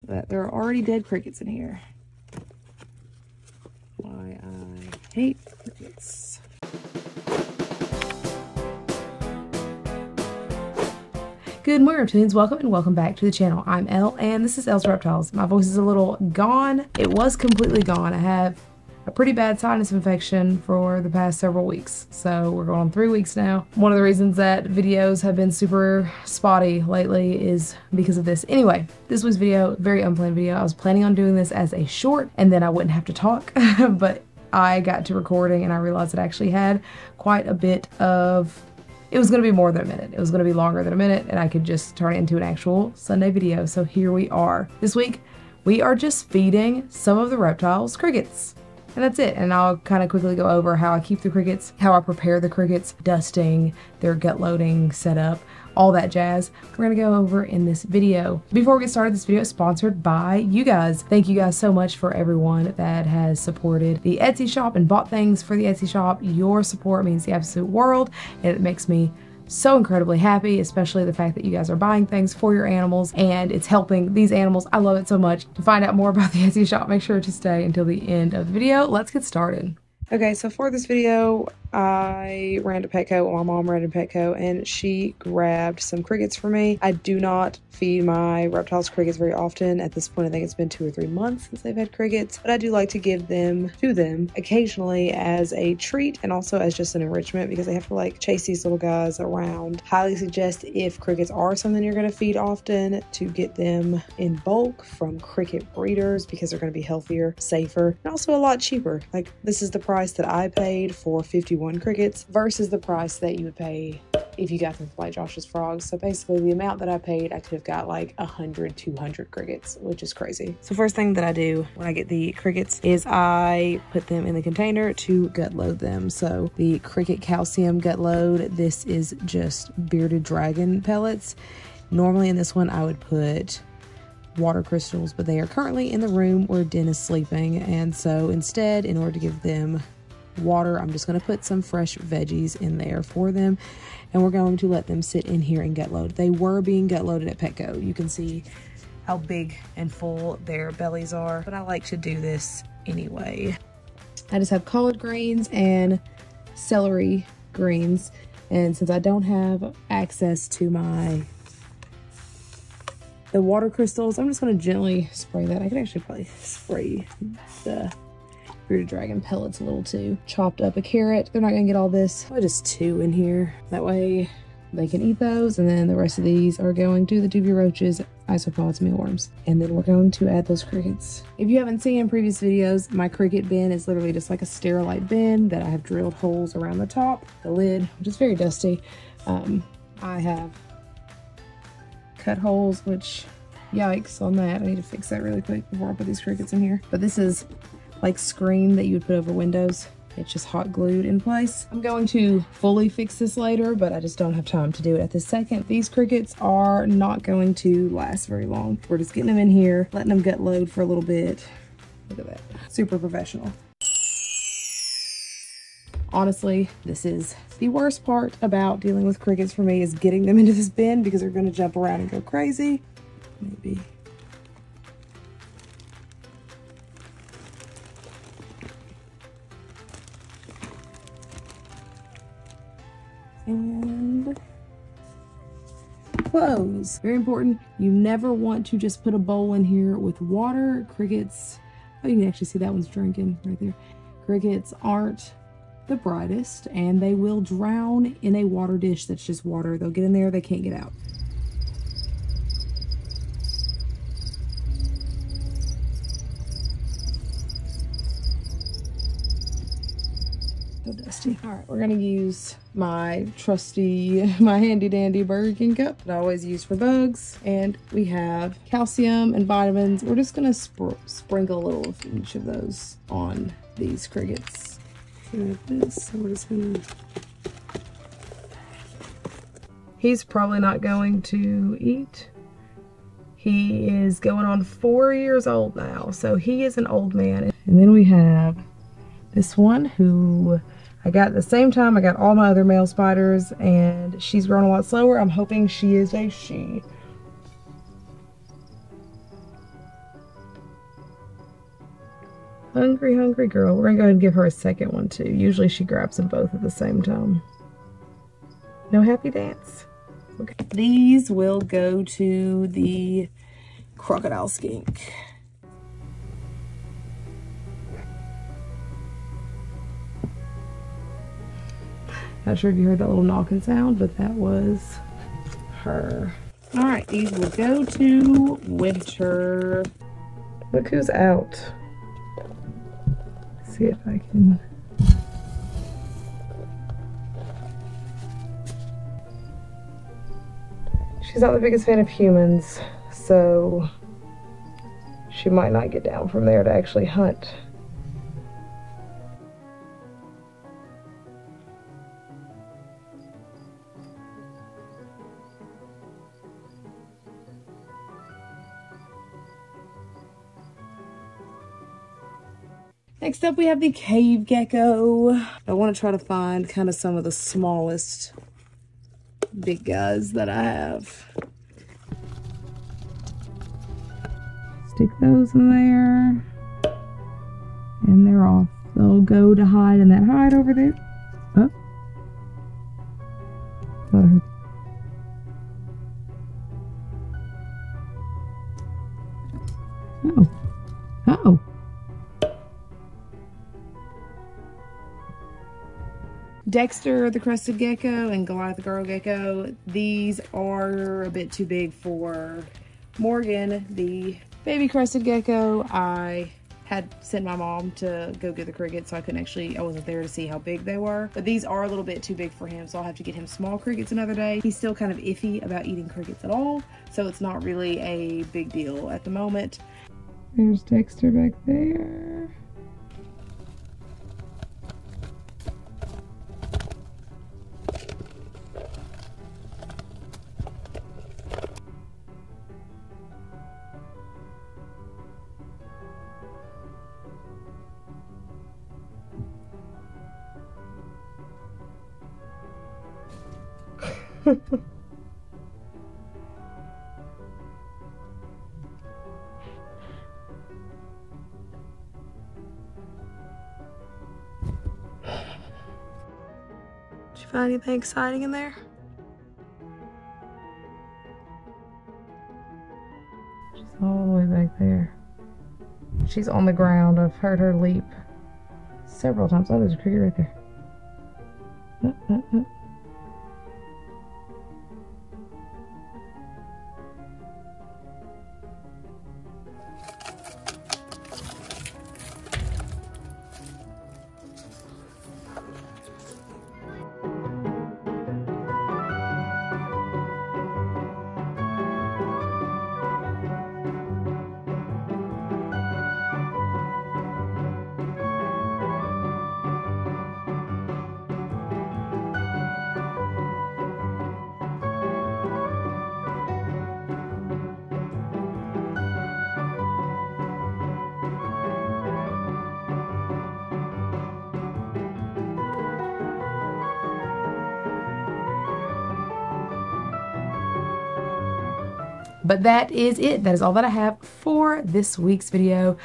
that there are already dead crickets in here. Why I hate crickets. Good morning, Reptilians. Welcome back to the channel. I'm Elle, and this is Elle's Reptiles. My voice is a little gone. It was completely gone. I have a pretty bad sinus infection for the past several weeks. So we're going on 3 weeks now. One of the reasons that videos have been super spotty lately is because of this. Anyway, this week's video, very unplanned video. I was planning on doing this as a short and then I wouldn't have to talk, but I got to recording and I realized it actually had quite a bit of, it was going to be more than a minute. It was going to be longer than a minute and I could just turn it into an actual Sunday video. So here we are. This week, we are just feeding some of the reptiles crickets. And that's it. And I'll kind of quickly go over how I keep the crickets, how I prepare the crickets, dusting, their gut loading setup, all that jazz. We're going to go over in this video. Before we get started, this video is sponsored by you guys. Thank you guys so much for everyone that has supported the Etsy shop and bought things for the Etsy shop. Your support means the absolute world, and it makes me so incredibly happy, especially the fact that you guys are buying things for your animals and it's helping these animals. I love it so much. To find out more about the Etsy shop, make sure to stay until the end of the video. Let's get started. Okay, so for this video, I ran to Petco. My mom ran to Petco and she grabbed some crickets for me. I do not feed my reptiles crickets very often. At this point, I think it's been 2 or 3 months since they've had crickets, but I do like to give them to them occasionally as a treat and also as just an enrichment because they have to like chase these little guys around. Highly suggest if crickets are something you're going to feed often to get them in bulk from cricket breeders because they're going to be healthier, safer, and also a lot cheaper. Like this is the price that I paid for 51 crickets versus the price that you would pay if you got them from like Josh's Frogs. So basically the amount that I paid, I could have got like 100, 200 crickets, which is crazy. So first thing that I do when I get the crickets is I put them in the container to gut load them. So the cricket calcium gut load, this is just bearded dragon pellets. Normally in this one I would put water crystals, but they are currently in the room where Den is sleeping, and so instead, in order to give them water, I'm just going to put some fresh veggies in there for them, and we're going to let them sit in here and gut load. They were being gut loaded at Petco. You can see how big and full their bellies are, but I like to do this anyway. I just have collard greens and celery greens, and since I don't have access to the water crystals, I'm just going to gently spray that. I could actually probably spray the bearded dragon pellets a little too. Chopped up a carrot. They're not going to get all this. I'll just 2 in here. That way they can eat those. And then the rest of these are going to the dubia roaches, isopods, mealworms. And then we're going to add those crickets. If you haven't seen in previous videos, my cricket bin is literally just like a Sterilite bin that I have drilled holes around the top, the lid, which is very dusty. I have cut holes, which yikes on that. I need to fix that really quick before I put these crickets in here. But this is like screen that you would put over windows. It's just hot glued in place. I'm going to fully fix this later, but I just don't have time to do it at this second. These crickets are not going to last very long. We're just getting them in here, letting them gut load for a little bit. Look at that. Super professional. Honestly, this is the worst part about dealing with crickets for me, is getting them into this bin because they're going to jump around and go crazy. Maybe. And close. Very important. You never want to just put a bowl in here with water. Crickets, oh, you can actually see that one's drinking right there. Crickets aren't the brightest and they will drown in a water dish that's just water. They'll get in there, they can't get out. So dusty. All right, we're gonna use my trusty, my handy dandy Burger King cup that I always use for bugs. And we have calcium and vitamins. We're just gonna sprinkle a little of each of those on these crickets. Like this, so we're just gonna... He's probably not going to eat. He is going on 4 years old now, so he is an old man. And then we have this one who I got at the same time I got all my other male spiders, and she's grown a lot slower. I'm hoping she is a she. Hungry, hungry girl. We're gonna go ahead and give her a second one too. Usually she grabs them both at the same time. No happy dance? Okay. These will go to the Crocodile Skink. Not sure if you heard that little knocking sound, but that was her. All right, these will go to Winter. Look who's out. Let's see if I can. She's not the biggest fan of humans, so she might not get down from there to actually hunt. Next up we have the cave gecko. I want to try to find kind of some of the smallest big guys that I have. Stick those in there. And they're off. They'll go to hide in that hide over there. Oh. Thought I heard. Oh. Uh-oh. Dexter the Crested Gecko and Goliath the Gargoyle Gecko. These are a bit too big for Morgan, the baby Crested Gecko. I had sent my mom to go get the crickets, so I wasn't there to see how big they were. But these are a little bit too big for him, so I'll have to get him small crickets another day. He's still kind of iffy about eating crickets at all, so it's not really a big deal at the moment. There's Dexter back there. Did you find anything exciting in there? She's all the way back there. She's on the ground. I've heard her leap several times. Oh, there's a cricket right there. But that is it. That is all that I have for this week's video.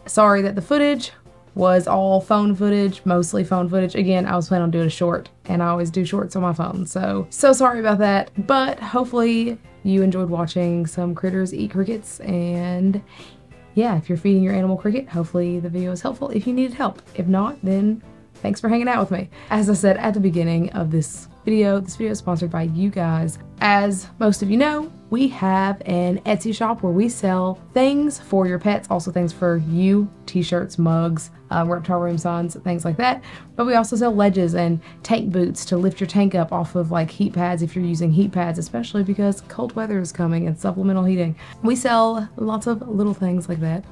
Sorry that the footage was all phone footage, mostly phone footage. Again, I was planning on doing a short, and I always do shorts on my phone. So sorry about that. But hopefully you enjoyed watching some critters eat crickets. And yeah, if you're feeding your animal cricket, hopefully the video is helpful if you needed help. If not, then thanks for hanging out with me. As I said at the beginning of this video is sponsored by you guys. As most of you know, we have an Etsy shop where we sell things for your pets, also things for you, t-shirts, mugs, reptile room signs, things like that. But we also sell ledges and tank boots to lift your tank up off of like heat pads if you're using heat pads, especially because cold weather is coming and supplemental heating. We sell lots of little things like that.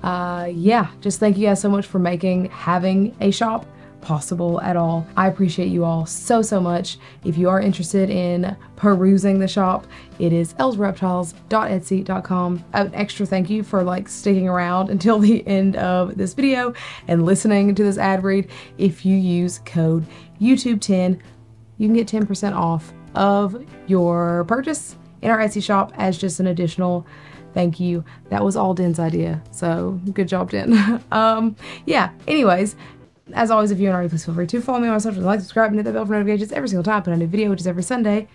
Yeah, just thank you guys so much for making having a shop possible at all. I appreciate you all so much. If you are interested in perusing the shop, it is ellsreptiles.etsy.com. An extra thank you for like sticking around until the end of this video and listening to this ad read. If you use code YouTube10, you can get 10% off of your purchase in our Etsy shop as just an additional Thank you. That was all Den's idea. So good job, Den. Yeah, anyways, as always, if you're not already, please feel free to follow me on my socials, like, subscribe, and hit that bell for notifications every single time I put out a new video, which is every Sunday,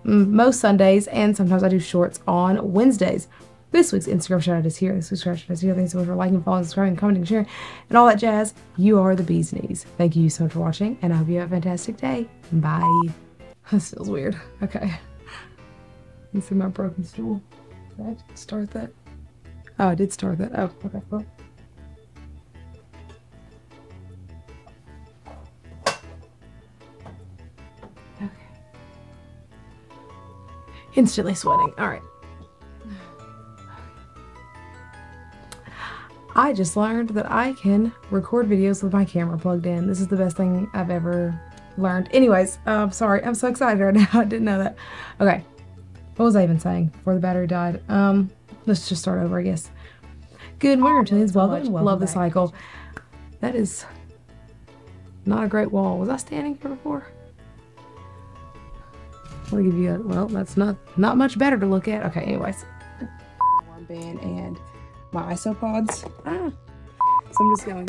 most Sundays, and sometimes I do shorts on Wednesdays. This week's Instagram shout out is here. This week's shout out is here. Thanks so much for liking, following, subscribing, commenting, sharing, and all that jazz. You are the bee's knees. Thank you so much for watching, and I hope you have a fantastic day. Bye. This feels weird. Okay. You see my broken stool? Did I start that? Oh, I did start that. Oh, okay, cool. Okay. Instantly sweating. All right. I just learned that I can record videos with my camera plugged in. This is the best thing I've ever learned. Anyways, sorry, I'm so excited right now. I didn't know that. Okay, what was I even saying before the battery died? Let's just start over, I guess. Good morning, Reptilians. Welcome. Love the cycle. That is not a great wall. Was I standing here before? I'll give you a, well, that's not much better to look at. Okay, anyways. Armband and my isopods. So I'm just going.